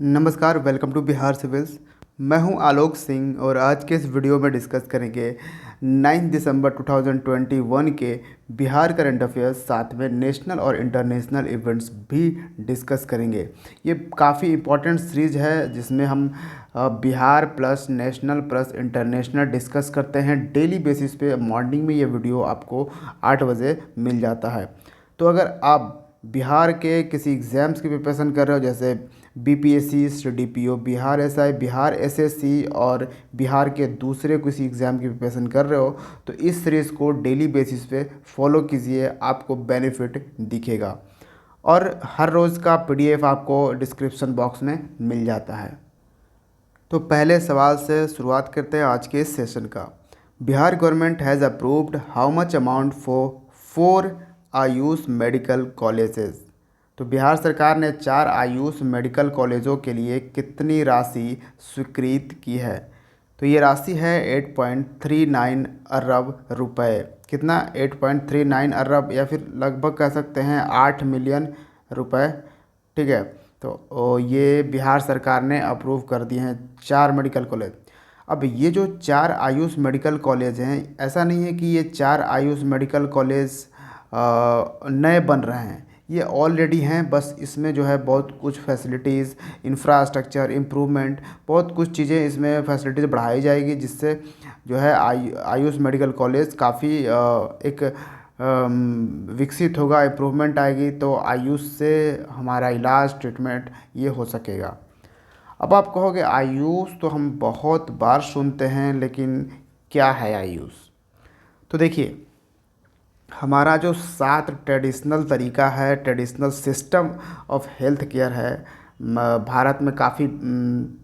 नमस्कार, welcome to Bihar civils. मैं हूं आलोक सिंह और आज के इस वीडियो में डिस्कस करेंगे 9 दिसंबर 2021 के बिहार करंट अफेयर्स, साथ में नेशनल और इंटरनेशनल इवेंट्स भी डिस्कस करेंगे। ये काफ़ी इम्पोर्टेंट सीरीज है जिसमें हम Bihar plus national plus international discuss करते हैं डेली बेसिस पे। मॉर्निंग में ये वीडियो आपको 8 बजे मिल जाता है। तो अगर आप बिहार के किसी एग्ज़ाम्स की प्रिपरेशन कर रहे हो, जैसे BPSC, CDPO, Bihar SI, Bihar SSC और बिहार के दूसरे किसी एग्ज़ाम की प्रिपरेशन कर रहे हो, तो इस सीरीज़ को डेली बेसिस पे फॉलो कीजिए, आपको बेनिफिट दिखेगा। और हर रोज़ का पीडीएफ आपको डिस्क्रिप्शन बॉक्स में मिल जाता है। तो पहले सवाल से शुरुआत करते हैं आज के इस सेशन का। Bihar government has approved how much amount for 4 Ayush medical colleges. तो बिहार सरकार ने 4 आयुष मेडिकल कॉलेजों के लिए कितनी राशि स्वीकृत की है? तो ये राशि है 8.39 अरब रुपए। कितना? 8.39 अरब, या फिर लगभग कह सकते हैं 8 मिलियन रुपए। ठीक है। तो ये बिहार सरकार ने अप्रूव कर दिए हैं 4 मेडिकल कॉलेज। अब ये जो 4 आयुष मेडिकल कॉलेज हैं, ऐसा नहीं है कि ये 4 आयुष मेडिकल कॉलेज नए बन रहे हैं, ये ऑलरेडी हैं। बस इसमें जो है बहुत कुछ फैसिलिटीज़, इंफ्रास्ट्रक्चर इम्प्रूवमेंट, बहुत कुछ चीज़ें इसमें फैसिलिटीज़ बढ़ाई जाएगी, जिससे जो है आयुष मेडिकल कॉलेज काफ़ी एक विकसित होगा, इम्प्रूवमेंट आएगी, तो आयुष से हमारा इलाज, ट्रीटमेंट ये हो सकेगा। अब आप कहोगे आयुष तो हम बहुत बार सुनते हैं, लेकिन क्या है आयुष? तो देखिए, हमारा जो 7 ट्रेडिशनल तरीका है, traditional system of health care है, भारत में काफ़ी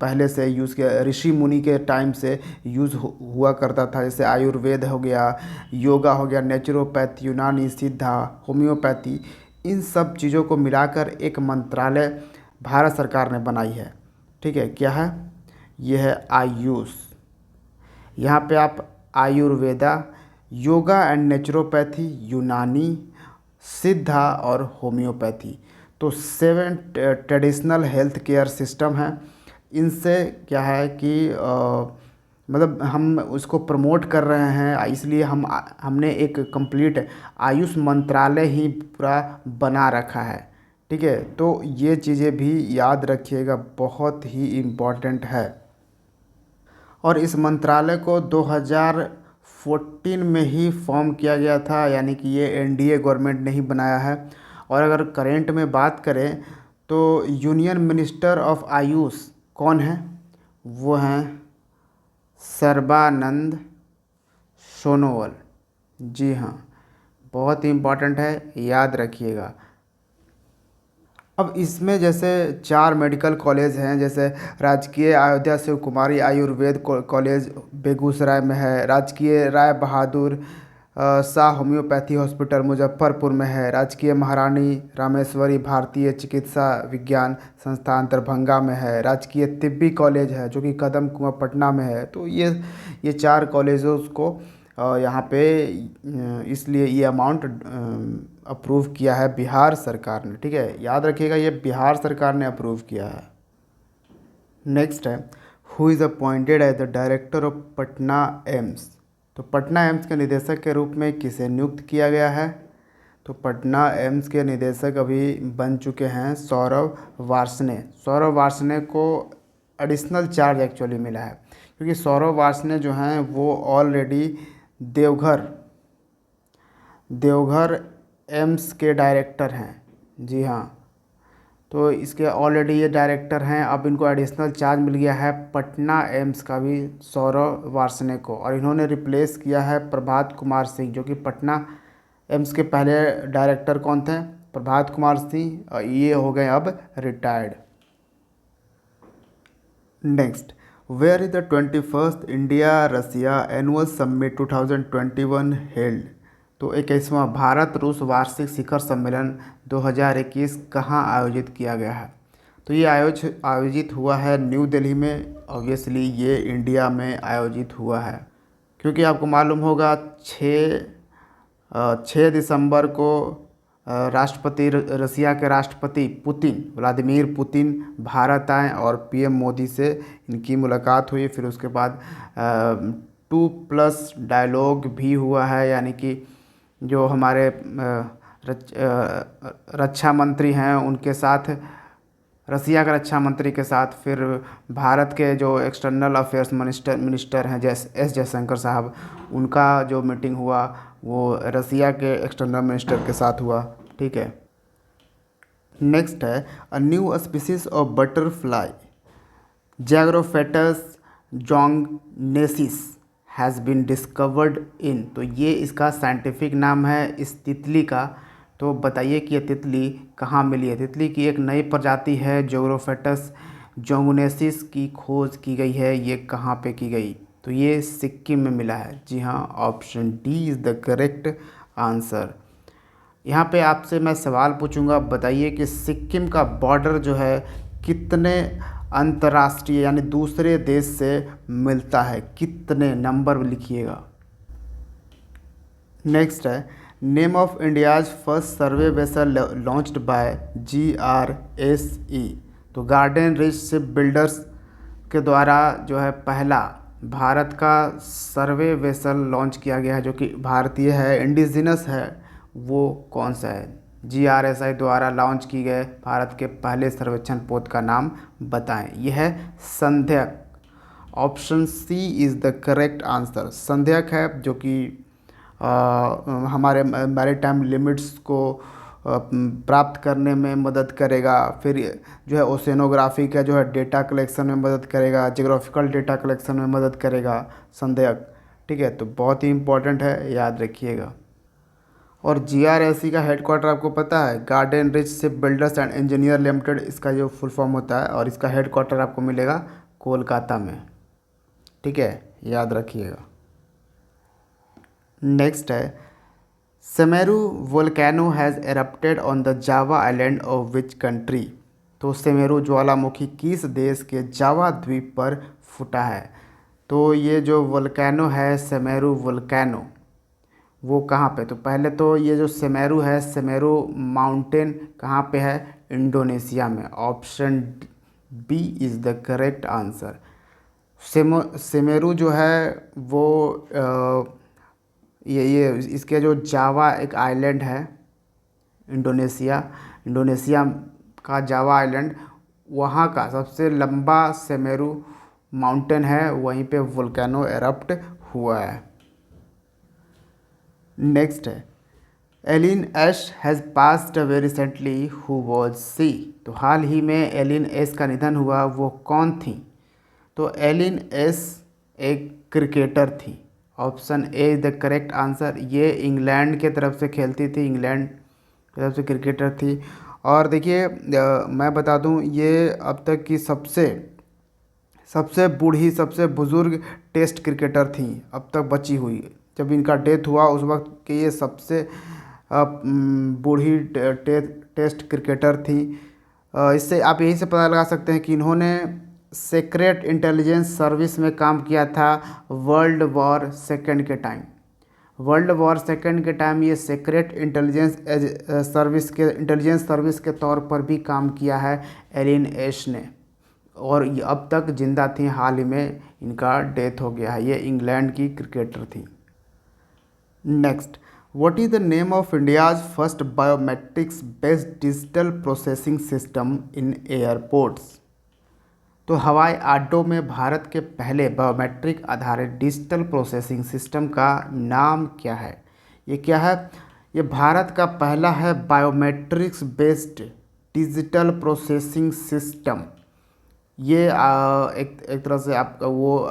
पहले से यूज़ किया, ऋषि मुनि के टाइम से यूज़ हुआ करता था। जैसे आयुर्वेद हो गया, योगा हो गया, नेचुरोपैथी, यूनानी, सिद्धा, होम्योपैथी, इन सब चीज़ों को मिलाकर एक मंत्रालय भारत सरकार ने बनाई है। ठीक है, क्या है? ये है आयुष। यहाँ पे आप आयुर्वेदा, योगा एंड नेचुरोपैथी, यूनानी, सिद्धा और होम्योपैथी, तो 7 ट्रेडिशनल हेल्थ केयर सिस्टम है। इनसे क्या है कि मतलब हम उसको प्रमोट कर रहे हैं, इसलिए हमने एक कंप्लीट आयुष मंत्रालय ही पूरा बना रखा है। ठीक है, तो ये चीज़ें भी याद रखिएगा, बहुत ही इम्पोर्टेंट है। और इस मंत्रालय को 2014 में ही फॉर्म किया गया था, यानी कि ये एनडीए गवर्नमेंट ने ही बनाया है। और अगर करेंट में बात करें तो यूनियन मिनिस्टर ऑफ आयुष कौन है? वो हैं सर्बानंद सोनोवाल। जी हाँ, बहुत ही इम्पोर्टेंट है, याद रखिएगा। अब इसमें जैसे 4 मेडिकल कॉलेज हैं, जैसे राजकीय अयोध्या शिव कुमारी आयुर्वेद कॉलेज बेगूसराय में है, राजकीय राय बहादुर शाह होम्योपैथी हॉस्पिटल मुजफ्फरपुर में है, राजकीय महारानी रामेश्वरी भारतीय चिकित्सा विज्ञान संस्थान दरभंगा में है, राजकीय तिब्बी कॉलेज है जो कि कदम कुआं पटना में है। तो ये 4 कॉलेजों को यहाँ पे इसलिए ये अमाउंट अप्रूव किया है बिहार सरकार ने। ठीक है, याद रखिएगा, ये बिहार सरकार ने अप्रूव किया है। नेक्स्ट है, who is appointed as the director of Patna AIIMS. तो पटना एम्स के निदेशक के रूप में किसे नियुक्त किया गया है? तो पटना एम्स के निदेशक अभी बन चुके हैं सौरभ वार्ष्णेय। सौरभ वार्ष्णेय को एडिशनल चार्ज एक्चुअली मिला है, क्योंकि सौरभ वार्ष्णेय जो हैं वो ऑलरेडी देवघर एम्स के डायरेक्टर हैं। जी हाँ, तो इसके ऑलरेडी ये डायरेक्टर हैं। अब इनको एडिशनल चार्ज मिल गया है पटना एम्स का भी, सौरभ वार्ष्णेय को, और इन्होंने रिप्लेस किया है प्रभात कुमार सिंह, जो कि पटना एम्स के पहले डायरेक्टर कौन थे? प्रभात कुमार सिंह, और ये हो गए अब retired. Next, where is the 21st India Russia annual summit 2021 held. तो 21वां भारत रूस वार्षिक शिखर सम्मेलन 2021 कहाँ आयोजित किया गया है? तो ये आयोजित हुआ है न्यू दिल्ली में। ऑब्वियसली ये इंडिया में आयोजित हुआ है, क्योंकि आपको मालूम होगा 6 दिसंबर को राष्ट्रपति रसिया के राष्ट्रपति पुतिन, व्लादिमीर पुतिन भारत आए और पीएम मोदी से इनकी मुलाकात हुई। फिर उसके बाद 2+ डायलॉग भी हुआ है, यानी कि जो हमारे रक्षा मंत्री हैं उनके साथ, रसिया के रक्षा मंत्री के साथ, फिर भारत के जो एक्सटर्नल अफेयर्स मिनिस्टर हैं एस जयशंकर साहब, उनका जो मीटिंग हुआ वो रसिया के एक्सटर्नल मिनिस्टर के साथ हुआ। ठीक है। नेक्स्ट है a new species of butterfly zographetus dzonguensis has been discovered in. तो ये इसका साइंटिफिक नाम है इस तितली का। तो बताइए कि ये तितली कहाँ मिली है। तितली की एक नई प्रजाति है जैग्रोफेटस जोंगनेसिस की खोज की गई है। ये कहाँ पे की गई? तो ये सिक्किम में मिला है। जी हाँ, option D is the correct answer. यहाँ पे आपसे मैं सवाल पूछूंगा, बताइए कि सिक्किम का बॉर्डर जो है कितने अंतर्राष्ट्रीय यानी दूसरे देश से मिलता है, कितने नंबर लिखिएगा। नेक्स्ट है name of India's first survey vessel launched by GRSE। तो गार्डन रिच शिप बिल्डर्स के द्वारा जो है पहला भारत का सर्वे वेसल लॉन्च किया गया है, जो कि भारतीय है, इंडिजिनस है, वो कौन सा है? GRSI द्वारा लॉन्च की गए भारत के पहले सर्वेक्षण पोत का नाम बताएं। यह है संध्याक। Option C is the correct answer. संध्याक है जो कि हमारे मैरीटाइम लिमिट्स को प्राप्त करने में मदद करेगा। फिर जो है ओशेनोग्राफी का जो है डेटा कलेक्शन में मदद करेगा, जियोग्राफिकल डेटा कलेक्शन में मदद करेगा संध्याक। ठीक है, तो बहुत ही इम्पोर्टेंट है, याद रखिएगा। और GRSE का हेडक्वार्टर आपको पता है? Garden rich ship builders and engineer limited इसका जो फुल फॉर्म होता है, और इसका हेडक्वार्टर आपको मिलेगा कोलकाता में। ठीक है, याद रखिएगा। नेक्स्ट है Semeru volcano has erupted on the Java island of which country. तो सेमेरू ज्वालामुखी किस देश के जावा द्वीप पर फूटा है? तो ये जो वोल्केनो है सेमेरू वोल्केनो, वो कहाँ पे? तो पहले तो ये जो सेमेरू है, सेमेरू माउंटेन कहाँ पे है? इंडोनेशिया में। Option B is the correct answer. Semeru जो है वो ये इसके जो जावा एक आइलैंड है, इंडोनेशिया का जावा आइलैंड, वहाँ का सबसे लंबा सेमेरू माउंटेन है, वहीं पे वोल्केनो एरप्ट हुआ है। नेक्स्ट है Eileen Ash has passed away recently, who was C. तो हाल ही में एलिन एश का निधन हुआ, वो कौन थी? तो एलिन एश एक क्रिकेटर थी। Option A is the correct answer. ये इंग्लैंड के तरफ से खेलती थी, इंग्लैंड की तरफ से क्रिकेटर थी। और देखिए मैं बता दूं, ये अब तक की सबसे बूढ़ी, सबसे बुज़ुर्ग टेस्ट क्रिकेटर थी अब तक बची हुई। जब इनका डेथ हुआ उस वक्त के ये सबसे बूढ़ी टेस्ट क्रिकेटर थी। इससे आप यही से पता लगा सकते हैं कि इन्होंने सीक्रेट इंटेलिजेंस सर्विस में काम किया था वर्ल्ड वॉर सेकेंड के टाइम। वर्ल्ड वॉर सेकेंड के टाइम ये सीक्रेट इंटेलिजेंस सर्विस के तौर पर भी काम किया है एलिन एश ने, और ये अब तक जिंदा थी। हाल ही में इनका डेथ हो गया है। ये इंग्लैंड की क्रिकेटर थी। Next, what is the name of India's first biometrics based digital processing system in airports. तो हवाई अड्डों में भारत के पहले बायोमेट्रिक आधारित डिजिटल प्रोसेसिंग सिस्टम का नाम क्या है? ये क्या है? ये भारत का पहला है biometrics based digital processing system. ये एक तरह से आपका वो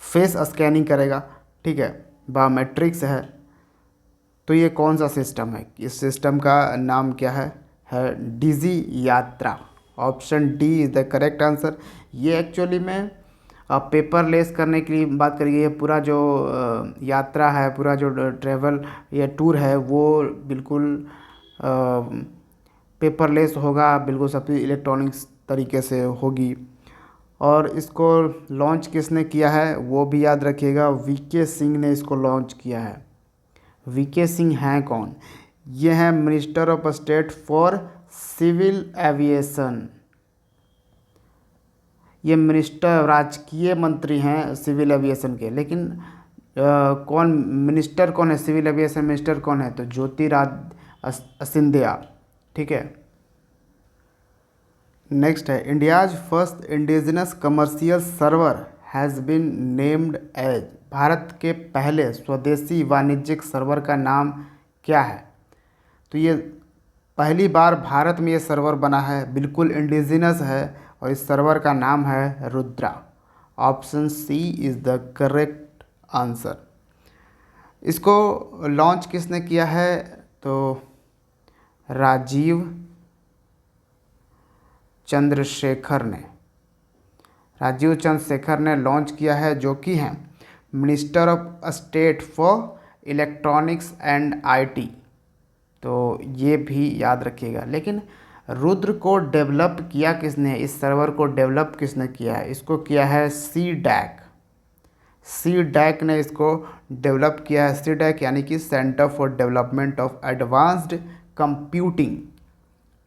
फेस स्कैनिंग करेगा। ठीक है, बायोमेट्रिक्स है। तो ये कौन सा सिस्टम है? इस सिस्टम का नाम क्या है डिजी यात्रा। Option D is the correct answer. ये एक्चुअली में पेपरलेस करने के लिए बात करिए। पूरा जो यात्रा है, पूरा जो ट्रैवल या टूर है, वो बिल्कुल पेपरलेस होगा, बिल्कुल सब इलेक्ट्रॉनिक्स तरीके से होगी। और इसको लॉन्च किसने किया है वो भी याद रखिएगा, वीके सिंह ने इसको लॉन्च किया है। वीके सिंह हैं कौन? ये हैं minister of state for civil aviation. ये मिनिस्टर राजकीय मंत्री हैं सिविल एविएशन के। लेकिन कौन मिनिस्टर कौन है, सिविल एविएशन मिनिस्टर कौन है? तो ज्योतिरादित्य सिंधिया। ठीक है। नेक्स्ट है India's first indigenous commercial server has been named as. Bharat के पहले स्वदेशी वाणिज्यिक सर्वर का नाम क्या है? तो ये पहली बार भारत में ये सर्वर बना है, बिल्कुल इंडिजिनस है और इस सर्वर का नाम है Rudra. Option C is the correct answer. इसको लॉन्च किसने किया है? तो राजीव चंद्रशेखर ने लॉन्च किया है, जो कि हैं minister of state for electronics and IT. तो ये भी याद रखिएगा। लेकिन रुद्र को डेवलप किया किसने? इस सर्वर को डेवलप किसने किया है? इसको किया है सी डैक ने इसको डेवलप किया है। सी डैक यानी कि centre for development of advanced computing.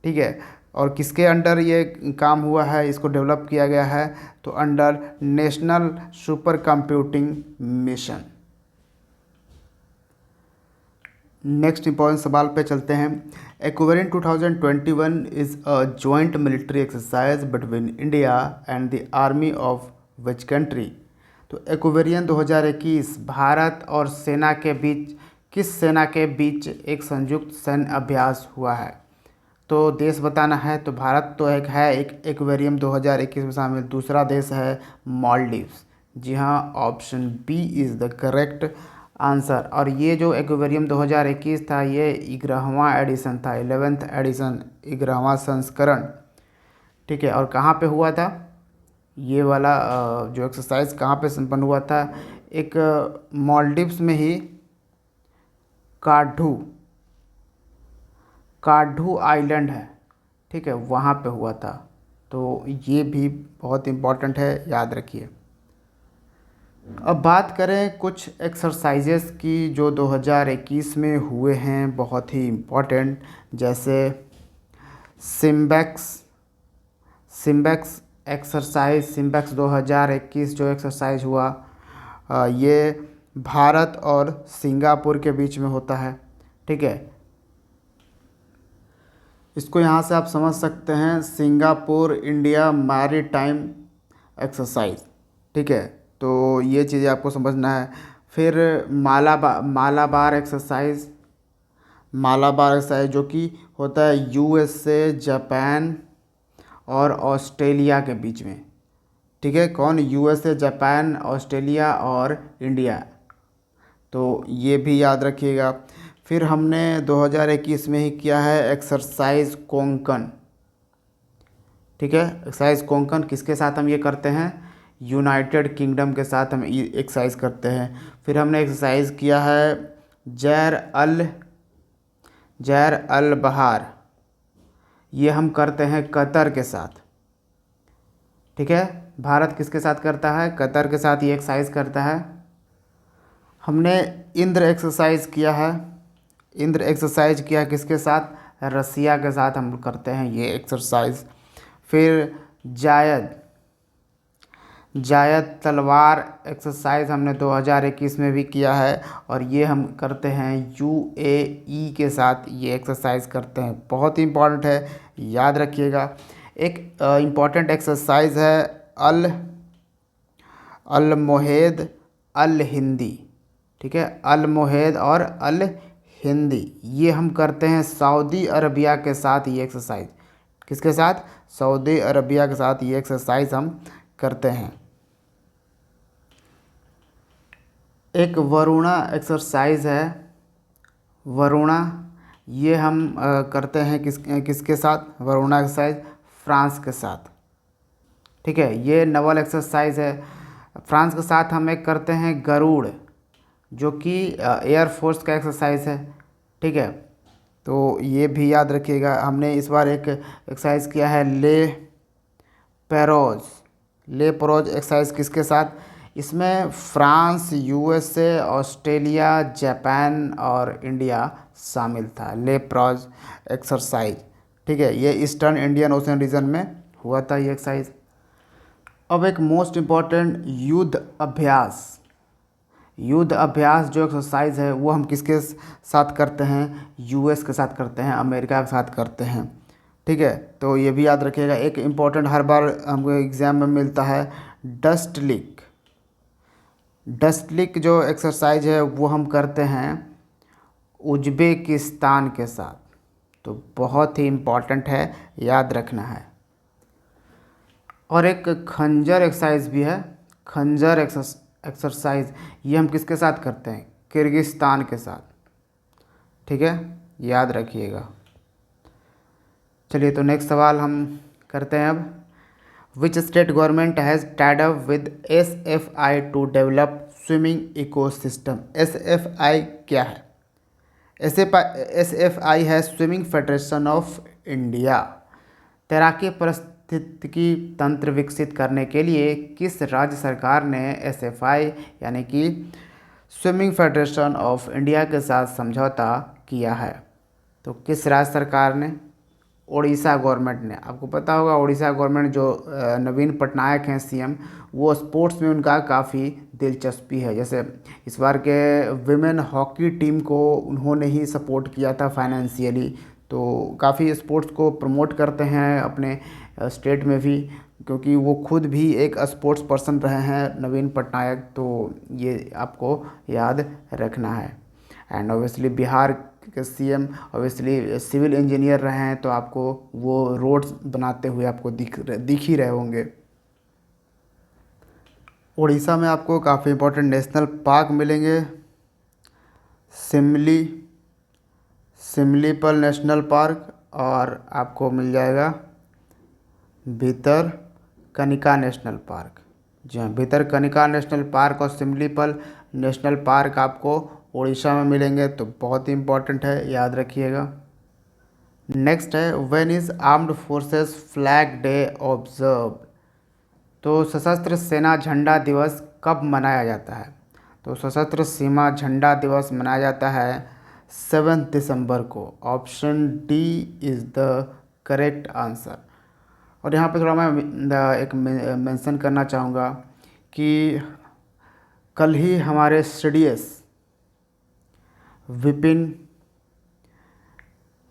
ठीक है। और किसके अंडर ये काम हुआ है, इसको डेवलप किया गया है? तो under national super computing mission. Next important सवाल पे चलते हैं। Aquarian 2021 is a joint military exercise between India and the army of which country? तो एक्वेरियन 2021 भारत और सेना के बीच किस सेना के बीच एक संयुक्त सैन्य अभ्यास हुआ है? तो देश बताना है। तो भारत तो एक है, एक एक्वेरियम 2021 में शामिल। दूसरा देश है मालदीव्स। जी हाँ, option B is the correct answer. और ये जो एक्वेरियम 2021 था, ये 11वां एडिशन था, 11th एडिशन, 11वां संस्करण। ठीक है। और कहाँ पे हुआ था ये वाला जो एक्सरसाइज कहाँ पे संपन्न हुआ था? एक मालदीव्स में ही काढ़ू आइलैंड है। ठीक है, वहाँ पे हुआ था। तो ये भी बहुत इम्पॉर्टेंट है, याद रखिए। अब बात करें कुछ एक्सरसाइजेस की जो 2021 में हुए हैं, बहुत ही इम्पॉर्टेंट, जैसे सिम्बेक्स एक्सरसाइज। सिम्बेक्स 2021 जो एक्सरसाइज हुआ, ये भारत और सिंगापुर के बीच में होता है। ठीक है। इसको यहाँ से आप समझ सकते हैं सिंगापुर इंडिया मैरीटाइम एक्सरसाइज। ठीक है। तो ये चीज़ें आपको समझना है। फिर मालाबार एक्सरसाइज जो कि होता है यूएसए, जापान और ऑस्ट्रेलिया के बीच में। ठीक है। कौन? यूएसए, जापान, ऑस्ट्रेलिया और इंडिया। तो ये भी याद रखिएगा। फिर हमने 2021 में ही किया है एक्सरसाइज कोंकण। ठीक है। एक्सरसाइज कोंकण किसके साथ हम ये करते हैं? यूनाइटेड किंगडम के साथ हम ये एक्सरसाइज करते हैं। फिर हमने एक्सरसाइज किया है जैर अल बहार। ये हम करते हैं कतर के साथ। ठीक है। भारत किसके साथ करता है? कतर के साथ ये एक्सरसाइज करता है। हमने इंद्र एक्सरसाइज किया किसके साथ? रसिया के साथ हम करते हैं ये एक्सरसाइज। फिर जायद तलवार एक्सरसाइज हमने 2021 में भी किया है, और ये हम करते हैं यूएई के साथ ये एक्सरसाइज करते हैं। बहुत ही इम्पॉर्टेंट है, याद रखिएगा। एक इम्पॉर्टेंट एक्सरसाइज है अल मोहेद अल हिंदी। ठीक है। अल मोहेद और अल हिंदी ये हम करते हैं सऊदी अरबिया के साथ ये एक्सरसाइज। किसके साथ? सऊदी अरबिया के साथ ये एक्सरसाइज हम करते हैं। एक वरुणा एक्सरसाइज है। वरुणा ये हम करते हैं किसके साथ? वरुणा एक्सरसाइज फ्रांस के साथ। ठीक है। ये नवल एक्सरसाइज है। फ्रांस के साथ हम एक करते हैं गरुड़, जो कि एयरफोर्स का एक्सरसाइज है। ठीक है। तो ये भी याद रखिएगा। हमने इस बार एक एक्सरसाइज किया है ले पेरोज एक्सरसाइज किसके साथ? इसमें फ्रांस, यूएसए, ऑस्ट्रेलिया, जापान और इंडिया शामिल था, लेप्रॉज एक्सरसाइज। ठीक है, ये ईस्टर्न इंडियन ओशन रीजन में हुआ था ये एक्सरसाइज। अब एक मोस्ट इम्पॉर्टेंट युद्ध अभ्यास जो एक्सरसाइज है वो हम किसके साथ करते हैं? यूएस के साथ करते हैं, अमेरिका के साथ करते हैं। ठीक है, तो ये भी याद रखिएगा। एक इम्पॉर्टेंट हर बार हमको एग्ज़ाम में मिलता है, डस्ट लीक जो एक्सरसाइज है वो हम करते हैं उज्बेकिस्तान के साथ। तो बहुत ही इम्पॉर्टेंट है, याद रखना है। और एक खंजर एक्सरसाइज भी है, खंजर एक्सरसाइज, ये हम किसके साथ करते हैं? किर्गिस्तान के साथ। ठीक है, याद रखिएगा। चलिए, तो नेक्स्ट सवाल हम करते हैं अब। Which state government has tied up with SFI to develop swimming ecosystem? SFI क्या है? SFI है स्विमिंग फेडरेशन ऑफ इंडिया। तैराकी पारिस्थितिकी तंत्र विकसित करने के लिए किस राज्य सरकार ने SFI यानी कि स्विमिंग फेडरेशन ऑफ इंडिया के साथ समझौता किया है? तो किस राज्य सरकार ने? उड़ीसा गवर्नमेंट ने। आपको पता होगा उड़ीसा गवर्नमेंट जो नवीन पटनायक हैं CM, वो स्पोर्ट्स में उनका काफ़ी दिलचस्पी है। जैसे इस बार के विमेन हॉकी टीम को उन्होंने ही सपोर्ट किया था फाइनेंशियली, तो काफ़ी स्पोर्ट्स को प्रमोट करते हैं अपने स्टेट में भी, क्योंकि वो खुद भी एक स्पोर्ट्स पर्सन रहे हैं नवीन पटनायक। तो ये आपको याद रखना है। एंड ऑब्वियसली बिहार के CM ऑब्वियसली सिविल इंजीनियर रहे हैं, तो आपको वो रोड्स बनाते हुए आपको दिख ही रहे होंगे। उड़ीसा में आपको काफ़ी इंपॉर्टेंट नेशनल पार्क मिलेंगे। सिमलीपल नेशनल पार्क, और आपको मिल जाएगा भितरकनिका नेशनल पार्क। जी हाँ, भितरकनिका नेशनल पार्क और सिमलीपल नेशनल पार्क आपको उड़ीसा में मिलेंगे, तो बहुत ही इम्पोर्टेंट है, याद रखिएगा। नेक्स्ट है, when is armed forces flag day observe? तो सशस्त्र सेना झंडा दिवस कब मनाया जाता है? तो सशस्त्र सीमा झंडा दिवस मनाया जाता है 7 दिसंबर को। Option D is the correct answer. और यहाँ पे थोड़ा मैं एक मेंशन करना चाहूँगा कि कल ही हमारे CDS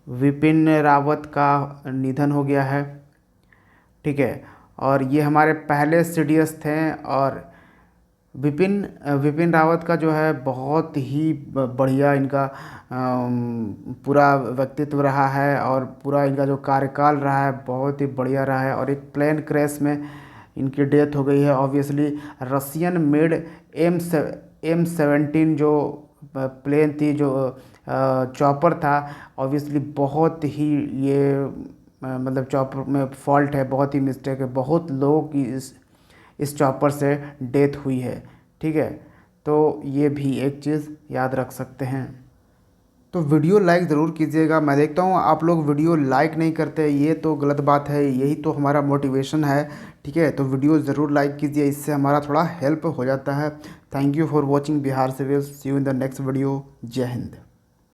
विपिन रावत का निधन हो गया है। ठीक है, और ये हमारे पहले CDS थे, और विपिन रावत का जो है बहुत ही बढ़िया इनका पूरा व्यक्तित्व रहा है, और पूरा इनका जो कार्यकाल रहा है बहुत ही बढ़िया रहा है। और एक प्लेन क्रैश में इनकी डेथ हो गई है। ऑब्वियसली रसियन मेड M17 जो प्लेन थी, जो चॉपर था, ऑब्वियसली बहुत ही ये मतलब चॉपर में फॉल्ट है, बहुत ही मिस्टेक है, बहुत लोगों की इस चॉपर से डेथ हुई है। ठीक है, तो ये भी एक चीज़ याद रख सकते हैं। तो वीडियो लाइक ज़रूर कीजिएगा। मैं देखता हूँ आप लोग वीडियो लाइक नहीं करते, ये तो गलत बात है, यही तो हमारा मोटिवेशन है। ठीक है, तो वीडियो ज़रूर लाइक कीजिए, इससे हमारा थोड़ा हेल्प हो जाता है। Thank you for watching Bihar civils. See you in the next video. जय हिंद।